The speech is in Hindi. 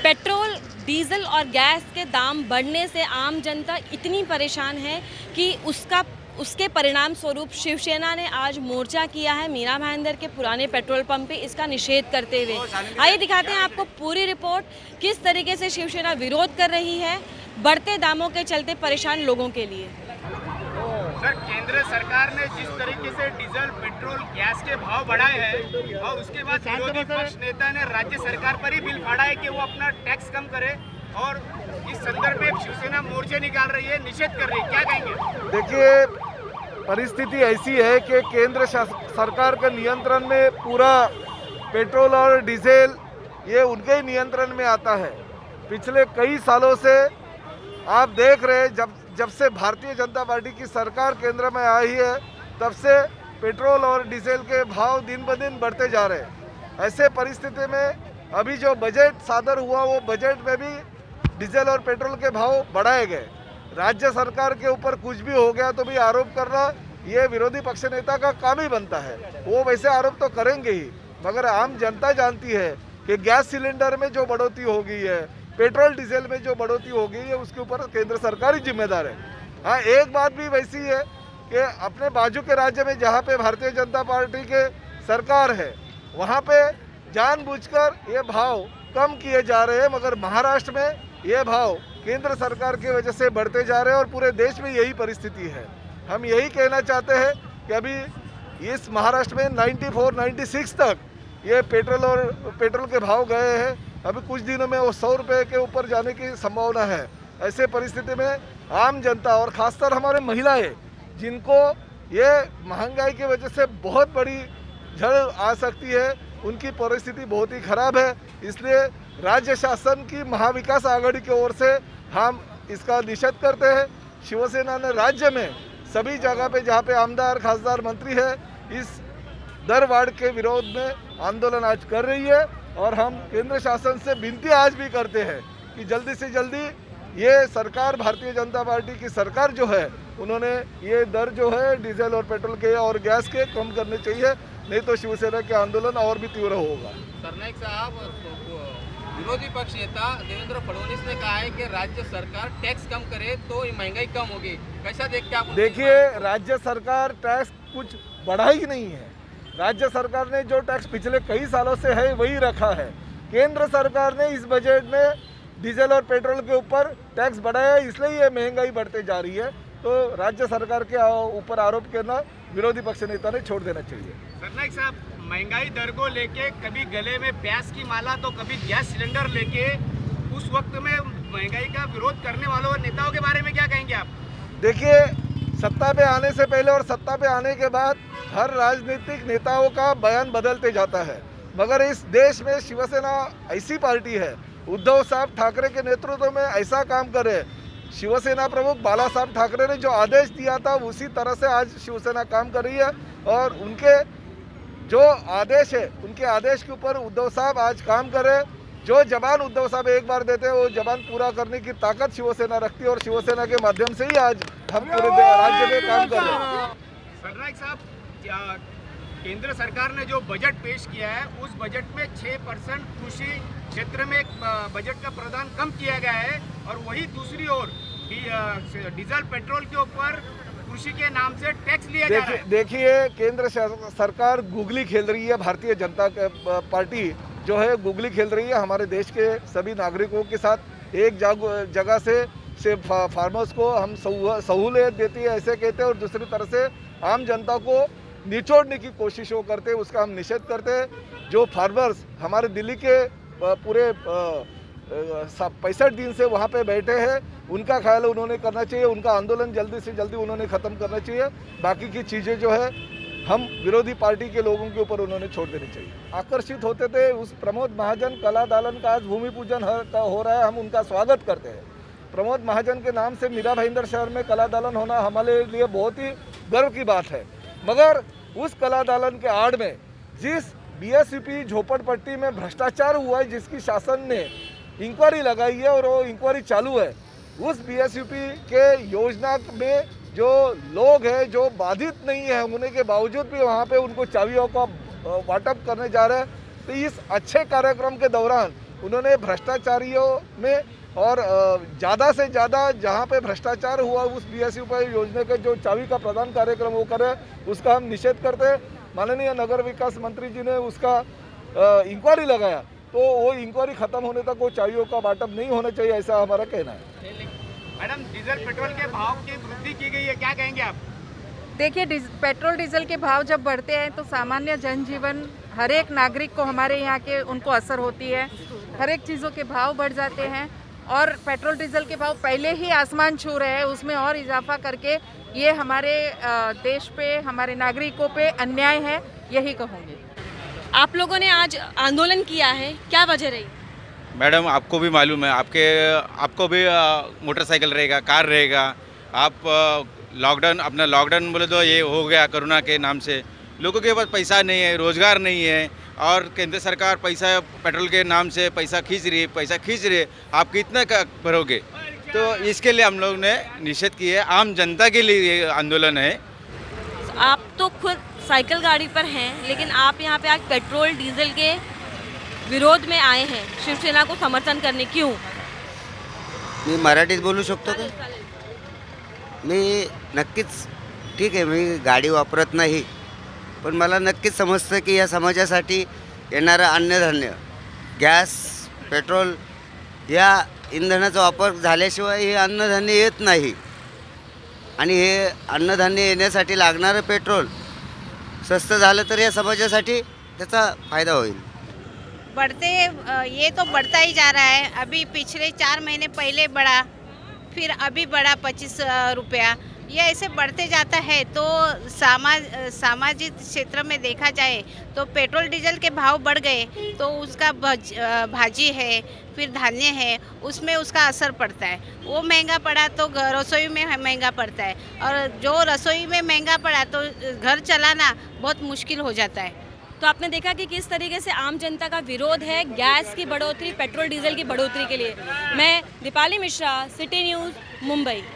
पेट्रोल, डीजल और गैस के दाम बढ़ने से आम जनता इतनी परेशान है कि उसके परिणाम स्वरूप शिवसेना ने आज मोर्चा किया है मीरा भाईंदर के पुराने पेट्रोल पंप पे, इसका निषेध करते हुए। आइए दिखाते हैं आपको पूरी रिपोर्ट, किस तरीके से शिवसेना विरोध कर रही है बढ़ते दामों के चलते परेशान लोगों के लिए। सर, केंद्र सरकार ने जिस तरीके से डीजल, पेट्रोल, गैस के भाव बढ़ाए हैं और उसके बाद विरोधी पक्ष नेता ने राज्य सरकार पर ही बिल फाड़ा है कि वो अपना टैक्स कम करे, और इस संदर्भ में शिवसेना मोर्चे निकाल रही है, निषेध कर रही है, क्या कहेंगे? देखिए, परिस्थिति ऐसी है कि केंद्र सरकार के नियंत्रण में पूरा पेट्रोल और डीजल ये उनके ही नियंत्रण में आता है। पिछले कई सालों से आप देख रहे हैं, जब से भारतीय जनता पार्टी की सरकार केंद्र में आई है तब से पेट्रोल और डीजल के भाव दिन ब दिन बढ़ते जा रहे हैं। ऐसे परिस्थिति में अभी जो बजट सादर हुआ, वो बजट में भी डीजल और पेट्रोल के भाव बढ़ाए गए। राज्य सरकार के ऊपर कुछ भी हो गया तो भी आरोप करना ये विरोधी पक्ष नेता का काम ही बनता है। वो वैसे आरोप तो करेंगे ही, मगर आम जनता जानती है कि गैस सिलेंडर में जो बढ़ोतरी हो गई है, पेट्रोल डीजल में जो बढ़ोतरी हो गई है, उसके ऊपर केंद्र सरकार ही जिम्मेदार है। हाँ, एक बात भी वैसी है कि अपने बाजू के राज्य में जहाँ पे भारतीय जनता पार्टी के सरकार है, वहाँ पे जानबूझकर ये भाव कम किए जा रहे हैं, मगर महाराष्ट्र में ये भाव केंद्र सरकार की वजह से बढ़ते जा रहे हैं और पूरे देश में यही परिस्थिति है। हम यही कहना चाहते हैं कि अभी इस महाराष्ट्र में 94-96 तक ये पेट्रोल के भाव गए हैं। अभी कुछ दिनों में वो 100 रुपये के ऊपर जाने की संभावना है। ऐसे परिस्थिति में आम जनता और खासकर हमारे महिलाएं, जिनको ये महंगाई की वजह से बहुत बड़ी झड़ आ सकती है, उनकी परिस्थिति बहुत ही खराब है। इसलिए राज्य शासन की महाविकास आघाड़ी की ओर से हम इसका निषेध करते हैं। शिवसेना ने राज्य में सभी जगह पे जहाँ पे आमदार, खासदार, मंत्री है, इस दर वाढ़ के विरोध में आंदोलन आज कर रही है। और हम केंद्र शासन से विनती आज भी करते हैं कि जल्दी से जल्दी ये सरकार, भारतीय जनता पार्टी की सरकार जो है, उन्होंने ये दर जो है डीजल और पेट्रोल के और गैस के कम करने चाहिए, नहीं तो शिवसेना के आंदोलन और भी तीव्र होगा। सरनाईक साहब, विरोधी पक्ष नेता देवेंद्र फडणवीस ने कहा है कि राज्य सरकार टैक्स कम करे तो महंगाई कम होगी, कैसा देखते हैं आप? देखिए, राज्य सरकार टैक्स कुछ बढ़ा ही नहीं है। राज्य सरकार ने जो टैक्स पिछले कई सालों से है वही रखा है। केंद्र सरकार ने इस बजट में डीजल और पेट्रोल के ऊपर टैक्स बढ़ाया है, इसलिए ये महंगाई बढ़ते जा रही है। तो राज्य सरकार के ऊपर आरोप करना विरोधी पक्ष नेता ने छोड़ देना चाहिए। सरनाईक साहब, महंगाई दर को लेके कभी गले में प्याज की माला तो कभी गैस सिलेंडर लेके उस वक्त में महंगाई का विरोध करने वालों और नेताओं के बारे में क्या कहेंगे आप? देखिए, सत्ता पे आने से पहले और सत्ता पे आने के बाद हर राजनीतिक नेताओं का बयान बदलते जाता है, मगर इस देश में शिवसेना ऐसी पार्टी है, उद्धव साहब ठाकरे के नेतृत्व में ऐसा काम करे। शिवसेना प्रमुख बाला साहब ठाकरे ने जो आदेश दिया था, उसी तरह से आज शिवसेना काम कर रही है। और उनके जो आदेश है, उनके आदेश के ऊपर उद्धव साहब आज काम कर रहे हैं। जो जबान उद्धव साहब एक बार देते हैं, वो जबान पूरा करने की ताकत शिवसेना रखती है, और शिवसेना के माध्यम से ही आज हम पूरे राज्य में काम कर रहे हैं। सरनाईक साहब, केंद्र सरकार ने जो बजट पेश किया है, उस बजट में 6% कृषि क्षेत्र में बजट का प्रावधान कम किया गया है, और वही दूसरी ओर डीजल, पेट्रोल के ऊपर कृषि के नाम से टैक्स लिया जा रहा है। देखिए, केंद्र सरकार गुगली खेल रही है। भारतीय जनता पार्टी जो है गुगली खेल रही है हमारे देश के सभी नागरिकों के साथ। एक जगह से फार्मर्स को हम सहूलियत देती है ऐसे कहते हैं, और दूसरी तरह से आम जनता को निचोड़ने की कोशिशों करते हैं, उसका हम निषेध करते हैं। जो फार्मर्स हमारे दिल्ली के पूरे 65 दिन से वहाँ पे बैठे हैं, उनका ख्याल उन्होंने करना चाहिए, उनका आंदोलन जल्दी से जल्दी उन्होंने ख़त्म करना चाहिए। बाकी की चीज़ें जो है हम विरोधी पार्टी के लोगों के ऊपर उन्होंने छोड़ देनी चाहिए। आकर्षित होते थे उस प्रमोद महाजन कला दालन का आज भूमि पूजन हो रहा है, हम उनका स्वागत करते हैं। प्रमोद महाजन के नाम से मीरा भाईंदर शहर में कला दालन होना हमारे लिए बहुत ही गर्व की बात है, मगर उस कला दालन के आड़ में जिस बीएसयूपी झोपड़पट्टी में भ्रष्टाचार हुआ है, जिसकी शासन ने इंक्वायरी लगाई है और वो इंक्वायरी चालू है, उस बीएसयूपी के योजना में जो लोग हैं जो बाधित नहीं है होने के बावजूद भी वहाँ पे उनको चाबियों का वाटप करने जा रहे हैं। तो इस अच्छे कार्यक्रम के दौरान उन्होंने भ्रष्टाचारियों में और ज़्यादा से ज़्यादा जहाँ पे भ्रष्टाचार हुआ उस BSU योजना के जो चाबी का प्रदान कार्यक्रम वो करे, उसका हम निषेध करते हैं। माननीय नगर विकास मंत्री जी ने उसका इंक्वायरी लगाया, तो वो इंक्वायरी खत्म होने तक वो चाबियों का बांटअप नहीं होना चाहिए, ऐसा हमारा कहना है। मैडम, डीजल पेट्रोल के भाव की वृद्धि की गई है, क्या कहेंगे आप? देखिए, पेट्रोल डीजल के भाव जब बढ़ते हैं तो सामान्य जनजीवन, हर एक नागरिक को हमारे यहाँ के उनको असर होती है। हर एक चीज़ों के भाव बढ़ जाते हैं और पेट्रोल डीजल के भाव पहले ही आसमान छू रहे हैं, उसमें और इजाफा करके ये हमारे देश पे, हमारे नागरिकों पे अन्याय है, यही कहूँगी। आप लोगों ने आज आंदोलन किया है, क्या वजह रही? मैडम, आपको भी मालूम है, आपको भी मोटरसाइकिल रहेगा, कार रहेगा। आप अपना लॉकडाउन बोले तो ये हो गया कोरोना के नाम से, लोगों के पास पैसा नहीं है, रोज़गार नहीं है और केंद्र सरकार पैसा पेट्रोल के नाम से पैसा खींच रही है। आप कितना भरोगे? तो इसके लिए हम लोग ने निषेध किया है। आम जनता के लिए ये आंदोलन है। आप तो खुद साइकिल गाड़ी पर हैं, लेकिन आप यहाँ पे आज पेट्रोल डीजल के विरोध में आए हैं, शिवसेना को समर्थन करने, क्यों? मी मराठीत बोलू शकतो का? मी नक्कीच, ठीक आहे, मी गाडी वापरत नाही, पण मला नक्कीच समजतं की या समाजासाठी येणारं अन्नधान्य, गॅस, पेट्रोल या इंधनाचा वापर झाल्याशिवाय हे अन्नधान्य येत नाही आणि हे अन्नधान्य येण्यासाठी लागणारं पेट्रोल स्वस्त झालं तर या समाजासाठी त्याचा फायदा होईल। ये तो बढ़ता ही जा रहा है। अभी पिछले 4 महीने पहले बढ़ा, फिर अभी बढ़ा 25 रुपया, ये ऐसे बढ़ते जाता है। तो सामाजिक क्षेत्र में देखा जाए तो पेट्रोल डीजल के भाव बढ़ गए तो उसका भाजी है, फिर धान्य है, उसमें उसका असर पड़ता है। वो महंगा पड़ा तो रसोई में महंगा पड़ता है, और जो रसोई में महंगा पड़ा तो घर चलाना बहुत मुश्किल हो जाता है। तो आपने देखा कि किस तरीके से आम जनता का विरोध है गैस की बढ़ोतरी, पेट्रोल डीजल की बढ़ोतरी के लिए। मैं दीपाली मिश्रा, सिटी न्यूज़, मुंबई।